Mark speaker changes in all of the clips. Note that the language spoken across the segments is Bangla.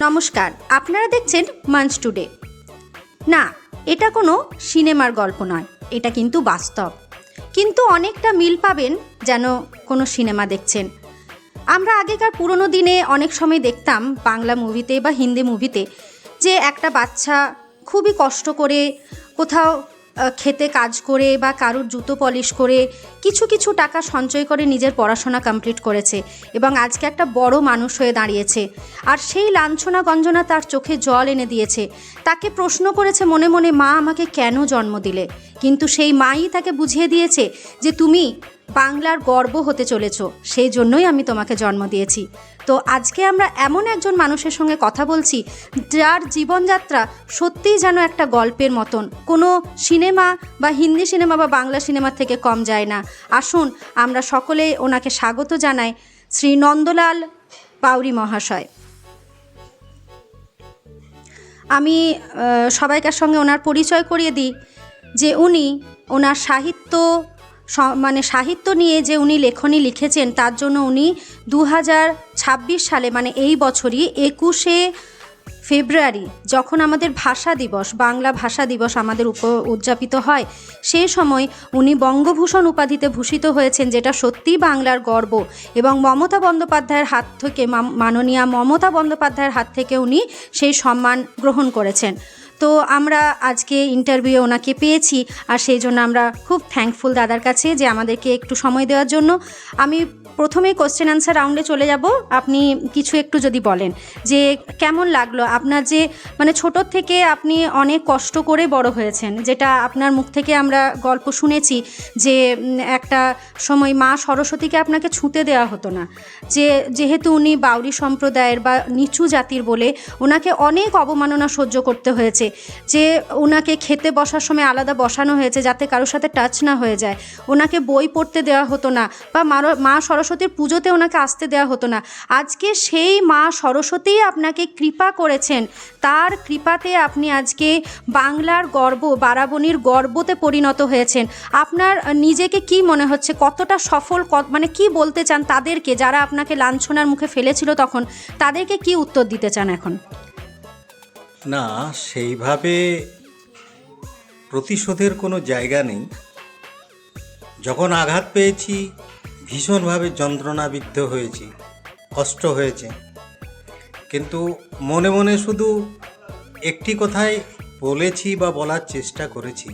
Speaker 1: নমস্কার, আপনারা দেখছেন মাঞ্চ টুডে। না, এটা কোনো সিনেমার গল্প নয়, এটা কিন্তু বাস্তব। কিন্তু অনেকটা মিল পাবেন যেন কোনো সিনেমা দেখছেন। আমরা আগেকার পুরনো দিনে অনেক সময় দেখতাম বাংলা মুভিতে বা হিন্দি মুভিতে যে একটা বাচ্চা খুবই কষ্ট করে কোথাও খেতে কাজ করে বা কারুর জুতো পলিশ করে কিছু কিছু টাকা সঞ্চয় করে নিজের পড়াশোনা কমপ্লিট করেছে এবং আজকে একটা বড় মানুষ হয়ে দাঁড়িয়েছে। আর সেই লাঞ্ছনা গঞ্জনা তার চোখে জল এনে দিয়েছে। তাকে প্রশ্ন করেছে মনে মনে, মা আমাকে কেন জন্ম দিলে? কিন্তু সেই মাই তাকে বুঝিয়ে দিয়েছে যে তুমি বাংলার গর্ব হতে চলেছ, সেই জন্যই আমি তোমাকে জন্ম দিয়েছি। তো আজকে আমরা এমন একজন মানুষের সঙ্গে কথা বলছি যার জীবনযাত্রা সত্যিই যেন একটা গল্পের মতন, কোনো সিনেমা বা হিন্দি সিনেমা বা বাংলা সিনেমা থেকে কম যায় না। আসুন আমরা সকলে ওনাকে স্বাগত জানাই, শ্রী নন্দলাল বাউরি মহাশয়। আমি সবাইকার সঙ্গে ওনার পরিচয় করিয়ে দিই যে উনি ওনার সাহিত্য নিয়ে যে উনি লেখনী লিখেছেন তার জন্য উনি 2026 সালে মানে এই বছরই 21শে ফেব্রুয়ারি যখন আমাদের ভাষা দিবস, বাংলা ভাষা দিবস আমাদের উদযাপিত হয়, সেই সময় উনি বঙ্গভূষণ উপাধিতে ভূষিত হয়েছেন, যেটা সত্যিই বাংলার গর্ব। এবং মমতা বন্দ্যোপাধ্যায়ের হাত থেকে, মাননীয়া মমতা বন্দ্যোপাধ্যায়ের হাত থেকে উনি সেই সম্মান গ্রহণ করেছেন। তো আমরা আজকে ইন্টারভিউ ওনাকে পেয়েছি, আর সেই জন্য আমরা খুব থ্যাঙ্কফুল দাদার কাছে যে আমাদেরকে একটু সময় দেওয়ার জন্য। আমি প্রথমেই কোশ্চেন আনসার রাউন্ডে চলে যাব। আপনি কিছু একটু যদি বলেন যে কেমন লাগলো আপনার, যে মানে ছোটোর থেকে আপনি অনেক কষ্ট করে বড় হয়েছেন, যেটা আপনার মুখ থেকে আমরা গল্প শুনেছি যে একটা সময় মা সরস্বতীকে আপনাকে ছুঁতে দেওয়া হতো না, যেহেতু উনি বাউরি সম্প্রদায়ের বা নিচু জাতির বলে ওনাকে অনেক অবমাননা সহ্য করতে হয়েছে, যে ওনাকে খেতে বসার সময় আলাদা বসানো হয়েছে যাতে কারোর সাথে টাচ না হয়ে যায়, ওনাকে বই পড়তে দেওয়া হতো না, বা মা সরস্বতীর পুজোতে ওনাকে আসতে দেওয়া হতো না। আজকে সেই মা সরস্বতী আপনাকে কৃপা করেছেন, তার কৃপাতে আপনি আজকে বাংলার গর্ব, বারাবণীর গর্বতে পরিণত হয়েছেন। আপনার নিজেকে কি মনে হচ্ছে, কতটা সফল, মানে কি বলতে চান তাদেরকে যারা আপনাকে লাঞ্ছনার মুখে ফেলেছিল তখন, তাদেরকে কি উত্তর দিতে চান এখন?
Speaker 2: না, সেইভাবে প্রতিশোধের কোনো জায়গা নেই। যখন আঘাত পেয়েছি ভীষণভাবে যন্ত্রণাবিদ্ধ হয়েছি, কষ্ট হয়েছে, কিন্তু মনে মনে শুধু একটি কথাই বলেছি বা বলার চেষ্টা করেছি,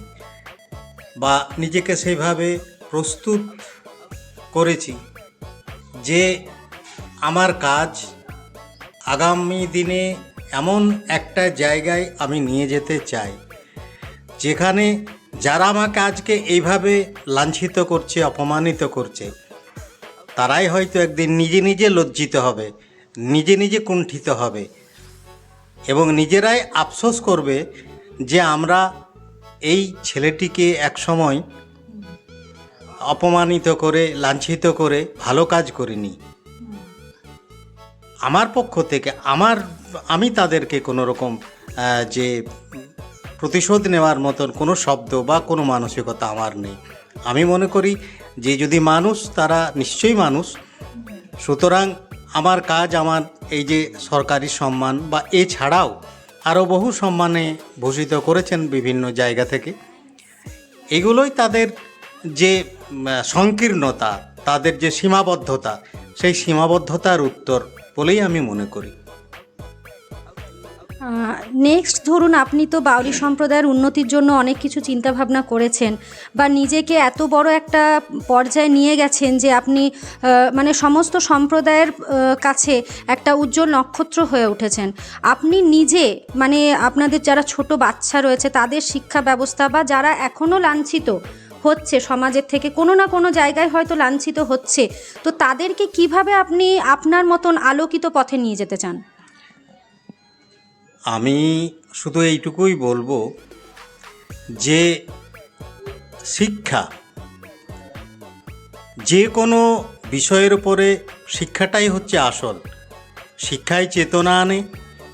Speaker 2: বা নিজেকে সেইভাবে প্রস্তুত করেছি যে আমার কাজ আগামী দিনে এমন একটা জায়গায় আমি নিয়ে যেতে চাই যেখানে যারা আমাকে আজকে এইভাবে লাঞ্ছিত করছে, অপমানিত করছে, তারাই হয়তো একদিন নিজে নিজে লজ্জিত হবে, নিজে নিজে কুণ্ঠিত হবে এবং নিজেরাই আফসোস করবে যে আমরা এই ছেলেটিকে একসময় অপমানিত করে, লাঞ্ছিত করে ভালো কাজ করিনি। আমার পক্ষ থেকে আমি তাদেরকে কোনো রকম যে প্রতিশোধ নেওয়ার মতন কোনো শব্দ বা কোনো মানসিকতা আমার নেই। আমি মনে করি যে যদি মানুষ, তারা নিশ্চয়ই মানুষ। সুতরাং আমার কাজ, আমার এই যে সরকারি সম্মান বা এছাড়াও আরও বহু সম্মানে ভূষিত করেছেন বিভিন্ন জায়গা থেকে, এগুলোই তাদের যে সংকীর্ণতা, তাদের যে সীমাবদ্ধতা, সেই সীমাবদ্ধতার উত্তর বলেই আমি মনে করি।
Speaker 1: নেক্সট ধরুন, আপনি তো বাউরি সম্প্রদায়ের উন্নতির জন্য অনেক কিছু চিন্তাভাবনা করেছেন বা নিজেকে এত বড় একটা পর্যায়ে নিয়ে গেছেন যে আপনি মানে সমস্ত সম্প্রদায়ের কাছে একটা উজ্জ্বল নক্ষত্র হয়ে উঠেছেন। আপনি নিজে, মানে আপনাদের যারা ছোট বাচ্চা রয়েছে তাদের শিক্ষা ব্যবস্থা, বা যারা এখনও লাঞ্ছিত হচ্ছে সমাজের থেকে, কোনো না কোনো জায়গায় হয়তো লাঞ্ছিত হচ্ছে, তো তাদেরকে কিভাবে আপনি আপনার মতন আলোকিত পথে নিয়ে যেতে চান?
Speaker 2: আমি শুধু এইটুকুই বলবো যে শিক্ষা, যে কোনো বিষয়ের উপরে শিক্ষাটাই হচ্ছে আসল। শিক্ষায় চেতনা আনে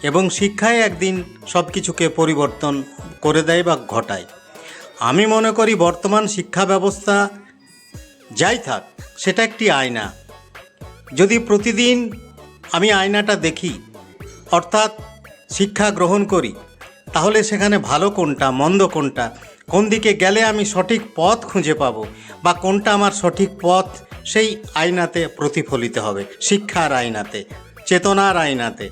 Speaker 2: এবং শিক্ষায় একদিন সব কিছুকে পরিবর্তন করে দেয় বা ঘটায়। আমি মনে করি বর্তমান শিক্ষা ব্যবস্থা যাই থাক, সেটা একটি আয়না। যদি প্রতিদিন আমি আয়নাটা দেখি অর্থাৎ শিক্ষা গ্রহণ করি, তাহলে সেখানে ভালো কোনটা মন্দ কোনটা, কোন দিকে গেলে আমি সঠিক পথ খুঁজে পাবো, বা কোনটা আমার সঠিক পথ, সেই আয়নাতে প্রতিফলিত হবে, শিক্ষার আয়নাতে, চেতনার আয়নাতে।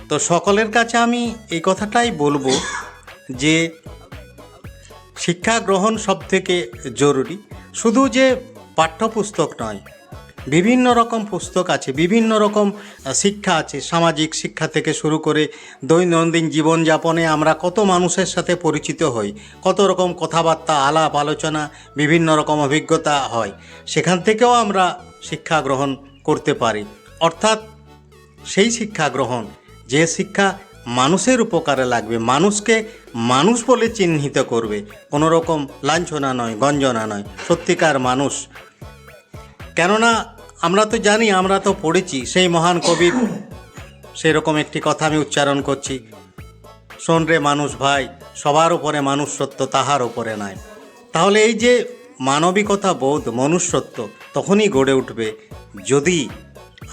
Speaker 2: তো সকলের কাছে আমি এই কথাটাই বলবো যে শিক্ষা গ্রহণ সবথেকে জরুরি। শুধু যে পাঠ্যপুস্তক নয়, বিভিন্ন রকম পুস্তক আছে, বিভিন্ন রকম শিক্ষা আছে, সামাজিক শিক্ষা থেকে শুরু করে দৈনন্দিন জীবনযাপনে আমরা কত মানুষের সাথে পরিচিত হই, কত রকম কথাবার্তা, আলাপ আলোচনা, বিভিন্ন রকম অভিজ্ঞতা হয়, সেখান থেকেও আমরা শিক্ষা গ্রহণ করতে পারি। অর্থাৎ সেই শিক্ষা গ্রহণ, যে শিক্ষা মানুষের উপকারে লাগবে, মানুষকে মানুষ বলে চিহ্নিত করবে, কোনো রকম লাঞ্ছনা নয়, গঞ্জনা নয়, সত্যিকার মানুষ। কেননা আমরা তো জানি, আমরা তো পড়েছি, সেই মহান কবির সেরকম একটি কথা আমি উচ্চারণ করছি, শোন রে মানুষ ভাই, সবার উপরে মানুষ সত্য, তাহার উপরে নাই। তাহলে এই যে মানবিকতা বোধ, মনুষ্যত্ব তখনই গড়ে উঠবে যদি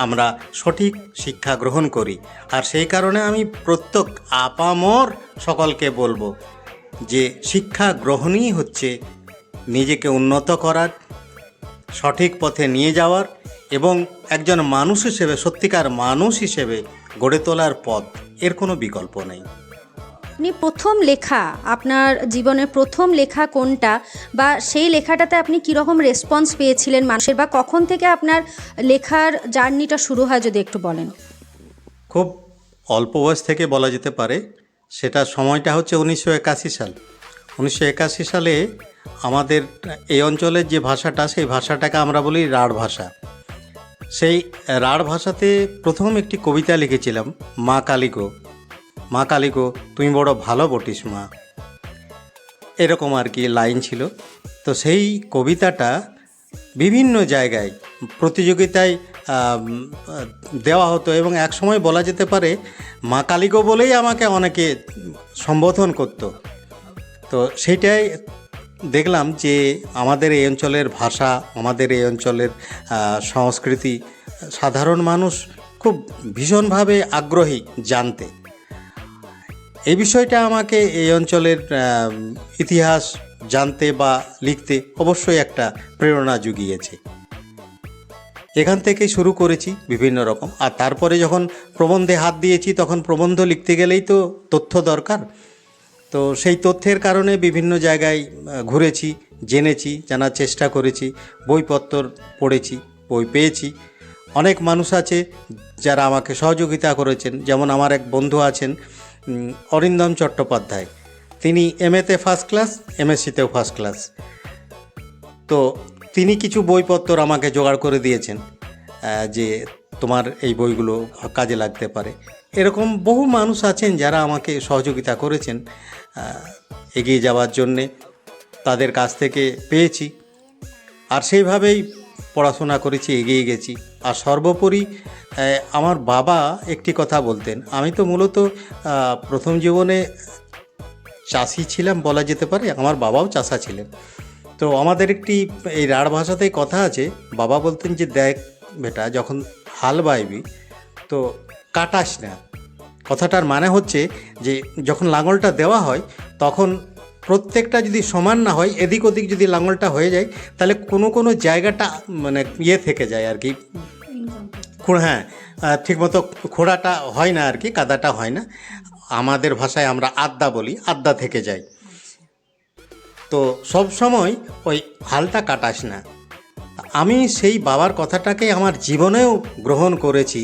Speaker 2: আমরা সঠিক শিক্ষা গ্রহণ করি। আর সেই কারণে আমি প্রত্যেক আপামর সকলকে বলবো যে শিক্ষা গ্রহণই হচ্ছে নিজেকে উন্নত করার, সঠিক পথে নিয়ে যাওয়ার এবং একজন মানুষ হিসেবে, সত্যিকার মানুষ হিসেবে গড়ে তোলার পথ। এর কোনো বিকল্প নেই।
Speaker 1: আপনি প্রথম লেখা, আপনার জীবনের প্রথম লেখা কোনটা, বা সেই লেখাটাতে আপনি কীরকম রেসপন্স পেয়েছিলেন মানুষের, বা কখন থেকে আপনার লেখার জার্নিটা শুরু হয় যদি একটু বলেন?
Speaker 2: খুব অল্প বয়স থেকে বলা যেতে পারে। সেটা সময়টা হচ্ছে 1981 সাল। 1981 সালে আমাদের এই অঞ্চলের যে ভাষাটা, সেই ভাষাটাকে আমরা বলি রাঢ় ভাষা। সেই রাঢ় ভাষাতে প্রথম একটি কবিতা লিখেছিলাম, মা কালী গো, মা কালী গো তুমি বড় ভালো বটিস মা, এরকম আর কি লাইন ছিল। তো সেই কবিতাটা বিভিন্ন জায়গায় প্রতিযোগিতায় দেওয়া হতো এবং এক সময় বলা যেতে পারে মা কালী গো বলেই আমাকে অনেকে সম্বোধন করত। তো সেইটাই দেখলাম যে আমাদের এই অঞ্চলের ভাষা, আমাদের এই অঞ্চলের সংস্কৃতি সাধারণ মানুষ খুব ভীষণভাবে আগ্রহী জানতে। এই বিষয়টা আমাকে এই অঞ্চলের ইতিহাস জানতে বা লিখতে অবশ্যই একটা প্রেরণা জুগিয়েছে। এখান থেকে শুরু করেছি বিভিন্ন রকম। আর তারপরে যখন প্রবন্ধে হাত দিয়েছি, তখন প্রবন্ধ লিখতে গেলেই তো তথ্য দরকার। তো সেই তথ্যের কারণে বিভিন্ন জায়গায় ঘুরেছি, জেনেছি, জানার চেষ্টা করেছি, বইপত্র পড়েছি, বই পেয়েছি। অনেক মানুষ আছে যারা আমাকে সহযোগিতা করেছেন। যেমন আমার এক বন্ধু আছেন অরিন্দম চট্টোপাধ্যায়, তিনি MA-তে ফার্স্ট ক্লাস, MSc-তেও ফার্স্ট ক্লাস। তো তিনি কিছু বইপত্র আমাকে জোগাড় করে দিয়েছেন যে তোমার এই বইগুলো কাজে লাগতে পারে। এরকম বহু মানুষ আছেন যারা আমাকে সহযোগিতা করেছেন এগিয়ে যাওয়ার জন্যে, তাদের কাছ থেকে পেয়েছি। আর সেইভাবেই পড়াশোনা করেছি, এগিয়ে গেছি। আর সর্বোপরি আমার বাবা একটি কথা বলতেন, আমি তো মূলত প্রথম জীবনে চাষি ছিলাম বলা যেতে পারে, আমার বাবাও চাষা ছিলেন। তো আমাদের একটি এই রাঢ় ভাষাতেই কথা আছে, বাবা বলতেন যে দেখ বেটা, যখন হাল বাইবি তো কাটাস না। কথাটার মানে হচ্ছে যে যখন লাঙলটা দেওয়া হয় তখন প্রত্যেকটা যদি সমান না হয়, এদিক ওদিক যদি লাঙলটা হয়ে যায়, তাহলে কোনো জায়গাটা মানে থেকে যায় আর কি, হ্যাঁ ঠিকমতো খোঁড়াটা হয় না আর কি, কাদাটা হয় না। আমাদের ভাষায় আমরা আদ্যা বলি, আদ্যা থেকে যায়। তো সব সময় ওই হালটা কাটাস না। আমি সেই বাবার কথাটাকে আমার জীবনেও গ্রহণ করেছি,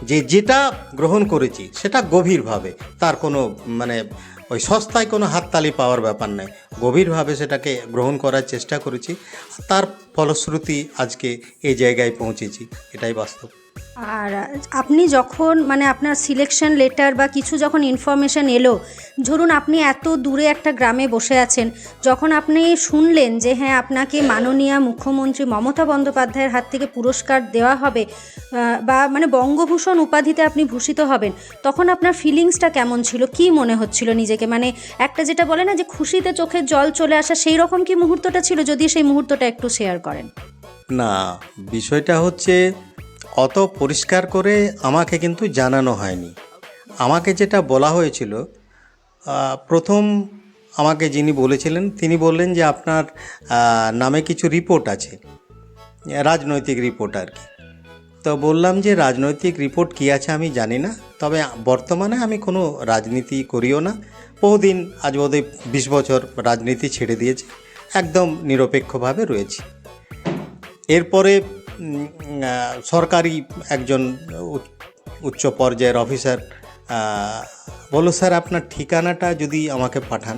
Speaker 2: যে যেটা গ্রহণ করেছি সেটা গভীরভাবে, তার কোনো মানে ওই সস্তায় কোনো হাততালি পাওয়ার ব্যাপার নয়, গভীরভাবে সেটাকে গ্রহণ করার চেষ্টা করেছি। তার ফলশ্রুতি আজকে এই জায়গায় পৌঁছেছি, এটাই বাস্তব।
Speaker 1: আর আপনি যখন মানে আপনার সিলেকশন লেটার বা কিছু যখন ইনফরমেশন এলো, ধরুন আপনি এত দূরে একটা গ্রামে বসে আছেন, যখন আপনি শুনলেন যে হ্যাঁ আপনাকে মাননীয় মুখ্যমন্ত্রী মমতা বন্দ্যোপাধ্যায়ের হাত থেকে পুরস্কার দেওয়া হবে বা মানে বঙ্গভূষণ উপাধিতে আপনি ভূষিত হবেন, তখন আপনার ফিলিংসটা কেমন ছিল? কি মনে হচ্ছিল নিজেকে? মানে একটা যেটা বলে না যে খুশিতে চোখের জল চলে আসা, সেই রকম কি মুহূর্তটা ছিল? যদি সেই মুহূর্তটা একটু শেয়ার করেন।
Speaker 2: না, বিষয়টা হচ্ছে অত পরিষ্কার করে আমাকে কিন্তু জানানো হয়নি। আমাকে যেটা বলা হয়েছিল, প্রথম আমাকে যিনি বলেছিলেন তিনি বললেন যে আপনার নামে কিছু রিপোর্ট আছে, রাজনৈতিক রিপোর্ট আর কি। তো বললাম যে রাজনৈতিক রিপোর্ট কী আছে আমি জানি না, তবে বর্তমানে আমি কোনো রাজনীতি করিও না। বহুদিন, আজ বোধহয় 20 বছর রাজনীতি ছেড়ে দিয়েছি, একদম নিরপেক্ষভাবে রয়েছি। এরপরে সরকারি একজন উচ্চ পর্যায়ের অফিসার বলল, স্যার আপনার ঠিকানাটা যদি আমাকে পাঠান,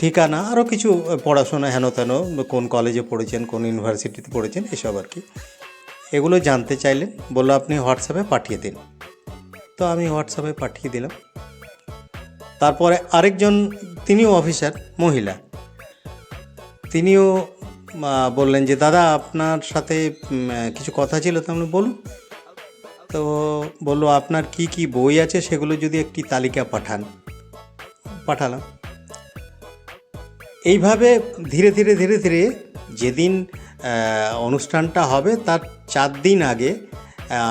Speaker 2: ঠিকানা আরও কিছু পড়াশোনা হেন তেন, কোন কলেজে পড়েছেন, কোন ইউনিভার্সিটিতে পড়েছেন, এসব আর কি, এগুলো জানতে চাইলেন। বললো আপনি হোয়াটসঅ্যাপে পাঠিয়ে দিন। তো আমি হোয়াটসঅ্যাপে পাঠিয়ে দিলাম। তারপরে আরেকজন, তিনিও অফিসার, মহিলা, তিনিও বললেন যে দাদা আপনার সাথে কিছু কথা ছিল। তো আমি বলুন। তো বললো আপনার কি কি বই আছে সেগুলো যদি একটি তালিকা পাঠান। পাঠালাম। এইভাবে ধীরে ধীরে ধীরে ধীরে যেদিন অনুষ্ঠানটা হবে তার 4 দিন আগে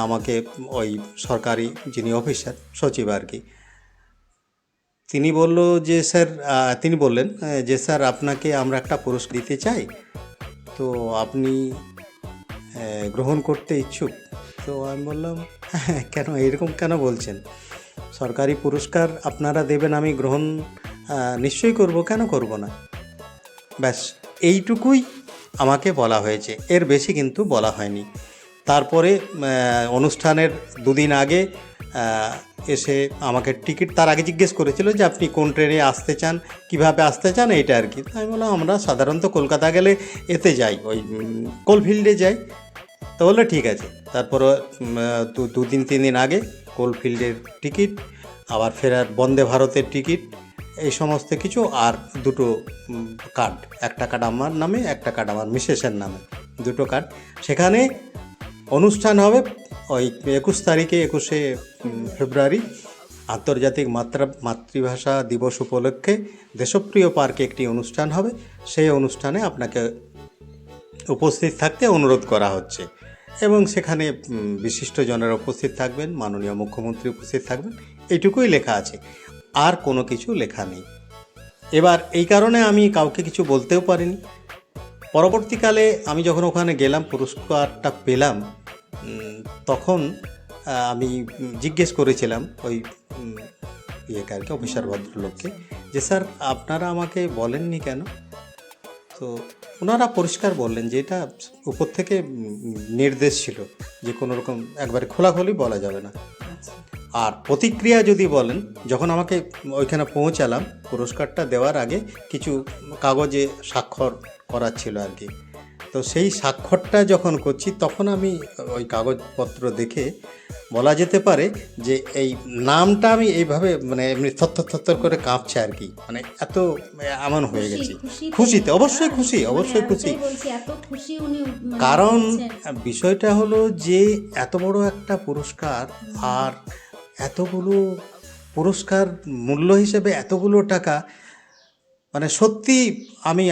Speaker 2: আমাকে ওই সরকারি যিনি অফিসার, সচিব আর কি, তিনি বলল যে স্যার, তিনি বললেন যে স্যার আপনাকে আমরা একটা পুরস্কার দিতে চাই, তো আপনি গ্রহণ করতে ইচ্ছুক? তো আমি বললাম হ্যাঁ, কেন, এরকম কেন বলছেন? সরকারি পুরস্কার আপনারা দেবেন, আমি গ্রহণ নিশ্চয়ই করব, কেন করব না। ব্যাস এইটুকুই আমাকে বলা হয়েছে, এর বেশি কিন্তু বলা হয়নি। তারপরে অনুষ্ঠানের 2 দিন আগে এসে আমাকে টিকিট, তার আগে জিজ্ঞেস করেছিল যে আপনি কোন ট্রেনে আসতে চান, কিভাবে আসতে চান, এইটা আর কি। আমি বললাম আমরা সাধারণত কলকাতা গেলে এতে যাই, ওই কোলফিল্ডে যাই। তো বললো ঠিক আছে। তারপর 2-3 দিন আগে কোলফিল্ডের টিকিট, আবার ফেরার বন্দে ভারতের টিকিট, এই সমস্ত কিছু, আর 2টো কার্ড, একটা কার্ড আমার নামে, একটা কার্ড আমার মিসেসের নামে, 2টো কার্ড। সেখানে অনুষ্ঠান হবে ওই 21 তারিখে, 21শে ফেব্রুয়ারি, আন্তর্জাতিক মাতৃভাষা দিবস উপলক্ষে দেশপ্রিয় পার্কে একটি অনুষ্ঠান হবে। সেই অনুষ্ঠানে আপনাকে উপস্থিত থাকতে অনুরোধ করা হচ্ছে, এবং সেখানে বিশিষ্টজনেরা উপস্থিত থাকবেন, মাননীয় মুখ্যমন্ত্রী উপস্থিত থাকবেন, এইটুকুই লেখা আছে, আর কোনো কিছু লেখা নেই। এবার এই কারণে আমি কাউকে কিছু বলতেও পারিনি। পরবর্তীকালে আমি যখন ওখানে গেলাম, পুরস্কারটা পেলাম, তখন আমি জিজ্ঞেস করেছিলাম ওই ইয়েকে আর কি, অফিসার ভদ্রলোককে, যে স্যার আপনারা আমাকে বলেননি কেন? তো ওনারা পরিষ্কার বললেন যে এটা উপর থেকে নির্দেশ ছিল যে কোনো রকম একবারে খোলাখুলি বলা যাবে না। আর প্রতিক্রিয়া যদি বলেন, যখন আমাকে ওইখানে পৌঁছালাম, পুরস্কারটা দেওয়ার আগে কিছু কাগজে স্বাক্ষর করার ছিল আর কি। তো সেই স্বাক্ষরটা যখন করছি, তখন আমি ওই কাগজপত্র দেখে বলা যেতে পারে যে এই নামটা আমি এইভাবে, মানে এমনি থরথর করে কাঁপছে আর কি, মানে এত এমন হয়ে গেছি। খুশিতে, অবশ্যই খুশি, অবশ্যই খুশি। কারণ বিষয়টা হলো যে এত বড় একটা পুরস্কার, আর এতগুলো পুরস্কার মূল্য হিসেবে এতগুলো টাকা, মানে সত্যি আমি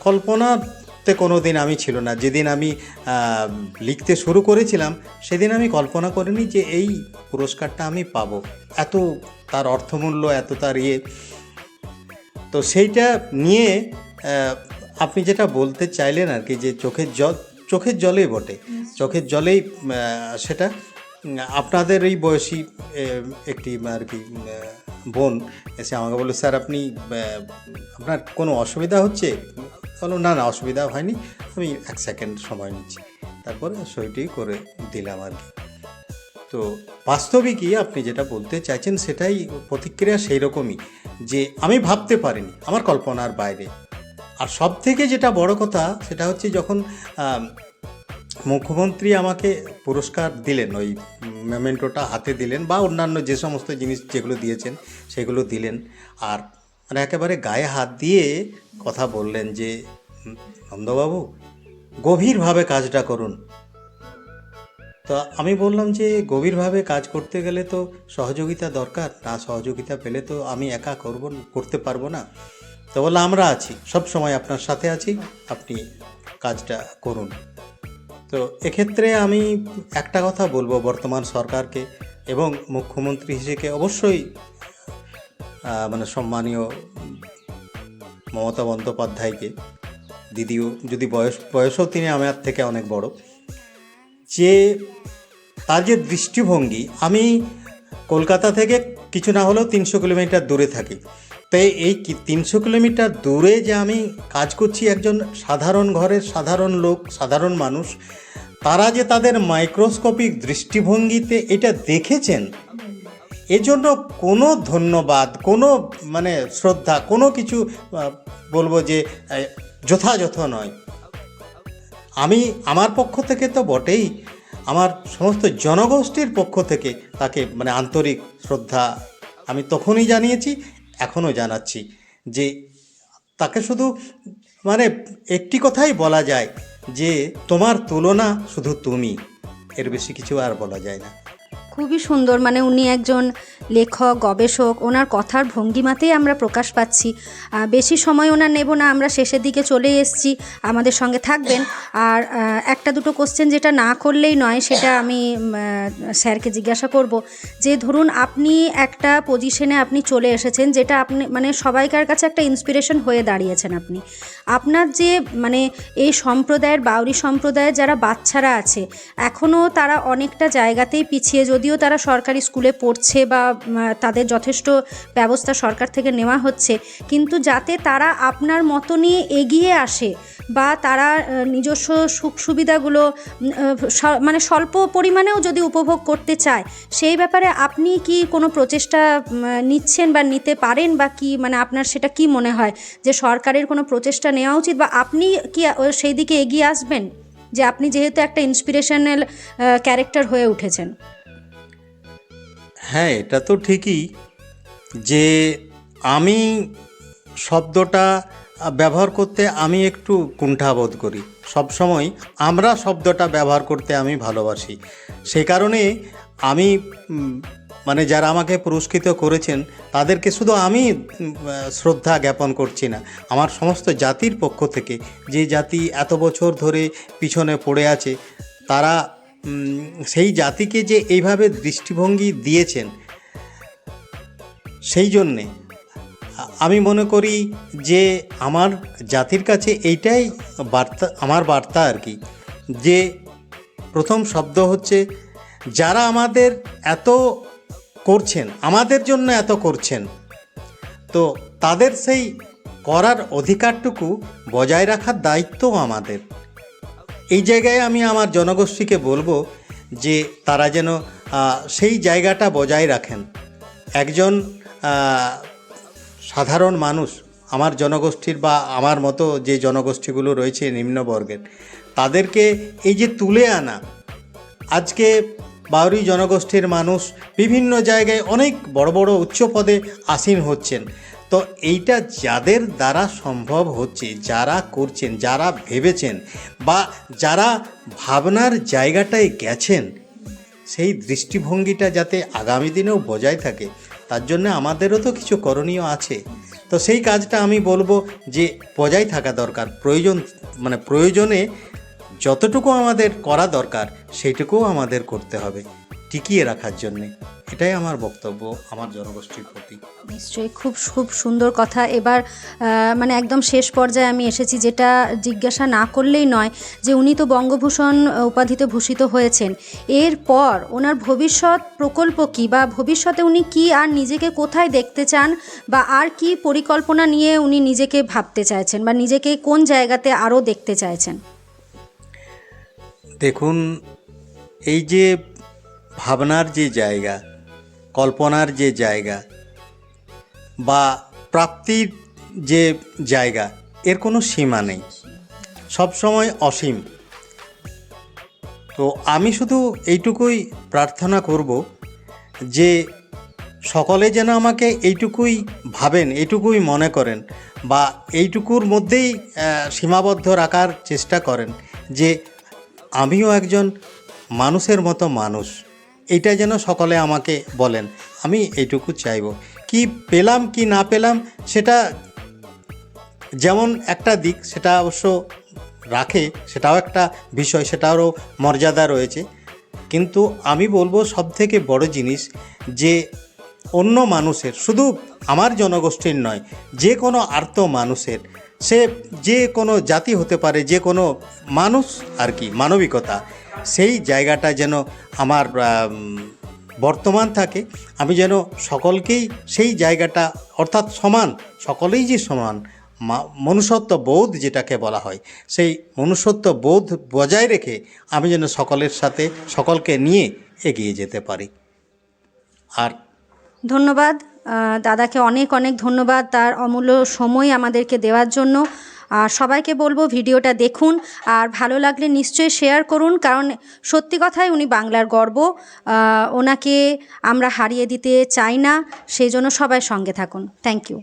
Speaker 2: কল্পনাতে কোনো দিন আমি ছিল না। যেদিন আমি লিখতে শুরু করেছিলাম, সেদিন আমি কল্পনা করিনি যে এই পুরস্কারটা আমি পাবো, এত তার অর্থমূল্য, এত তার ইয়ে। তো সেইটা নিয়ে আপনি যেটা বলতে চাইলেন আর কি, যে চোখের জলেই বটে, চোখের জলেই সেটা। আপনাদের এই বয়সী একটি আর কি বোন এসে আমাকে বললো, স্যার আপনি, আপনার কোনো অসুবিধা হচ্ছে? বলো না না, অসুবিধা হয়নি, আমি 1 সেকেন্ড সময় নিচ্ছি, তারপরে সইটি করে দিলাম আর কি। তো বাস্তবিকই আপনি যেটা বলতে চাইছেন সেটাই, প্রতিক্রিয়া সেই রকমই, যে আমি ভাবতে পারিনি, আমার কল্পনার বাইরে। আর সব থেকে যেটা বড় কথা, সেটা হচ্ছে যখন মুখ্যমন্ত্রী আমাকে পুরস্কার দিলেন, ওই মেমেন্টোটা হাতে দিলেন, বা অন্যান্য যে সমস্ত জিনিস যেগুলো দিয়েছেন সেগুলো দিলেন, আর মানে একেবারে গায়ে হাত দিয়ে কথা বললেন যে নন্দবাবু গভীরভাবে কাজটা করুন। তো আমি বললাম যে গভীরভাবে কাজ করতে গেলে তো সহযোগিতা দরকার, না সহযোগিতা পেলে তো আমি একা করতে পারবো না। তো বললাম আমরা আছি, সব সময় আপনার সাথে আছি, আপনি কাজটা করুন। তো এক্ষেত্রে আমি একটা কথা বলবো বর্তমান সরকারকে এবং মুখ্যমন্ত্রী হিসেবে অবশ্যই মানে সম্মানীয় মমতা বন্দ্যোপাধ্যায়কে, দিদিও যদি বয়সও তিনি আমার থেকে অনেক বড়, যে তার যে দৃষ্টিভঙ্গি, আমি কলকাতা থেকে কিছু না হলেও 300 কিলোমিটার দূরে থাকি, তাই এই 300 কিলোমিটার দূরে যে আমি কাজ করছি, একজন সাধারণ ঘরের সাধারণ লোক, সাধারণ মানুষ, তারা যে তাদের মাইক্রোস্কোপিক দৃষ্টিভঙ্গিতে এটা দেখেছেন, এজন্য কোনো ধন্যবাদ, কোনো মানে শ্রদ্ধা, কোনো কিছু বলবো যে যথাযথ নয়। আমি আমার পক্ষ থেকে তো বটেই, আমার সমস্ত জনগোষ্ঠীর পক্ষ থেকে তাকে মানে আন্তরিক শ্রদ্ধা আমি তখনই জানিয়েছি, এখনও জানাচ্ছি, যে তাকে শুধু মানে একটি কথাই বলা যায় যে তোমার তুলনা শুধু তুমি, এর বেশি কিছু আর বলা যায় না।
Speaker 1: খুবই সুন্দর, মানে উনি একজন লেখক, গবেষক, ওনার কথার ভঙ্গিমাতেই আমরা প্রকাশ পাচ্ছি। বেশি সময় ওনার নেব না, আমরা শেষের দিকে চলে এসেছি, আমাদের সঙ্গে থাকবেন। আর একটা দুটো কোশ্চেন যেটা না করলেই নয়, সেটা আমি স্যারকে জিজ্ঞাসা করব, যে ধরুন আপনি একটা পজিশনে আপনি চলে এসেছেন, যেটা আপনি মানে সবাইকার কাছে একটা ইন্সপিরেশন হয়ে দাঁড়িয়েছেন। আপনার যে মানে এই সম্প্রদায়ের, বাউরি সম্প্রদায়ের যারা বাচ্চারা আছে, এখনও তারা অনেকটা জায়গাতেই পিছিয়ে, যদিও তারা সরকারি স্কুলে পড়ছে বা তাদের যথেষ্ট ব্যবস্থা সরকার থেকে নেওয়া হচ্ছে, কিন্তু যাতে তারা আপনার মতনই এগিয়ে আসে বা তারা নিজস্ব সুখ সুবিধাগুলো মানে স্বল্প পরিমাণেও যদি উপভোগ করতে চায়, সেই ব্যাপারে আপনি কি কোনো প্রচেষ্টা নিচ্ছেন বা নিতে পারেন, বা কি মানে আপনার সেটা কি মনে হয় যে সরকারের কোনো প্রচেষ্টা নেওয়া উচিত, বা আপনি কি সেই দিকে এগিয়ে আসবেন, যে আপনি যেহেতু একটা ইন্সপিরেশনাল ক্যারেক্টার হয়ে উঠেছেন?
Speaker 2: হ্যাঁ, এটা তো ঠিকই যে আমি শব্দটা ব্যবহার করতে আমি একটু কুণ্ঠাবোধ করি। সবসময় আমরা শব্দটা ব্যবহার করতে আমি ভালোবাসি। সেই কারণে আমি মানে যারা আমাকে পুরস্কৃত করেছেন তাদেরকে শুধু আমি শ্রদ্ধা জ্ঞাপন করছি না, আমার সমস্ত জাতির পক্ষ থেকে, যে জাতি এত বছর ধরে পিছনে পড়ে আছে, তারা সেই জাতিকে যে এইভাবে দৃষ্টিভঙ্গি দিয়েছেন, সেই জন্যে আমি মনে করি যে আমার জাতির কাছে এইটাই বার্তা, আমার বার্তা আর কি, যে প্রথম শব্দ হচ্ছে, যারা আমাদের এত করছেন, আমাদের জন্য এত করছেন, তো তাদের সেই করার অধিকারটুকু বজায় রাখার দায়িত্ব আমাদের। এই জায়গায় আমি আমার জনগোষ্ঠীকে বলবো যে তারা যেন সেই জায়গাটা বজায় রাখেন। একজন সাধারণ মানুষ, আমার জনগোষ্ঠীর বা আমার মতো যে জনগোষ্ঠীগুলো রয়েছে নিম্নবর্গের, তাদেরকে এই যে তুলে আনা, আজকে বাউরি জনগোষ্ঠীর মানুষ বিভিন্ন জায়গায় অনেক বড় বড় উচ্চ পদে আসীন হচ্ছেন, তো এইটা যাদের দ্বারা সম্ভব হচ্ছে, যারা করছেন, যারা ভেবেছেন বা যারা ভাবনার জায়গাটায় গেছেন, সেই দৃষ্টিভঙ্গিটা যাতে আগামী দিনেও বজায় থাকে, তার জন্য আমাদেরও তো কিছু করণীয় আছে। তো সেই কাজটা আমি বলবো যে বজায় থাকা দরকার, প্রয়োজনে যতটুকু আমাদের করা দরকার সেইটুকুও আমাদের করতে হবে টিকিয়ে রাখার জন্যে। এটাই আমার বক্তব্য আমার জনগোষ্ঠীর প্রতি।
Speaker 1: নিশ্চয়ই, খুব খুব সুন্দর কথা। এবার মানে একদম শেষ পর্যায়ে আমি এসেছি, যেটা জিজ্ঞাসা না করলেই নয়, যে উনি তো বঙ্গভূষণ উপাধিতে ভূষিত হয়েছেন, এরপর ওনার ভবিষ্যৎ প্রকল্প কী, বা ভবিষ্যতে উনি কি আর নিজেকে কোথায় দেখতে চান, বা আর কি পরিকল্পনা নিয়ে উনি নিজেকে ভাবতে চাইছেন, বা নিজেকে কোন জায়গাতে আরও দেখতে চাইছেন?
Speaker 2: দেখুন, এই যে ভাবনার যে জায়গা, কল্পনার যে জায়গা বা প্রাপ্তির যে জায়গা, এর কোনো সীমা নেই, সবসময় অসীম। তো আমি শুধু এইটুকুই প্রার্থনা করব যে সকলে যেন আমাকে এইটুকুই ভাবেন, এইটুকুই মনে করেন, বা এইটুকুর মধ্যেই সীমাবদ্ধ রাখার চেষ্টা করেন যে আমিও একজন মানুষের মতো মানুষ। এইটা যেন সকলে আমাকে বলেন, আমি এইটুকু চাইব। কি পেলাম কি না পেলাম সেটা যেমন একটা দিক, সেটা অবশ্য রাখে সেটাও একটা বিষয়, সেটারও মর্যাদা রয়েছে। কিন্তু আমি বলবো সবথেকে বড় জিনিস যে অন্য মানুষের, শুধু আমার জনগোষ্ঠীর নয়, যে কোনো আর্ত মানুষের, সে যে কোনো জাতি হতে পারে, যে কোনো মানুষ আর কি, মানবিকতা, সেই জায়গাটা যেন আমার বর্তমান থাকে। আমি যেন সকলকেই সেই জায়গাটা, অর্থাৎ সমান, সকলেই যে সমান, মনুষ্যত্ব বোধ যেটাকে বলা হয়, সেই মনুষ্যত্ব বোধ বজায় রেখে আমি যেন সকলের সাথে, সকলকে নিয়ে এগিয়ে যেতে পারি। আর
Speaker 1: ধন্যবাদ দাদাকে, অনেক অনেক ধন্যবাদ তার অমূল্য সময় আমাদেরকে দেওয়ার জন্য। আর সবাইকে বলবো ভিডিওটা দেখুন, আর ভালো লাগলে নিশ্চয়ই শেয়ার করুন, কারণ সত্যি কথাই উনি বাংলার গর্ব। ওনাকে আমরা হারিয়ে দিতে চাই না, সেই জন্য সবাই সঙ্গে থাকুন। Thank you.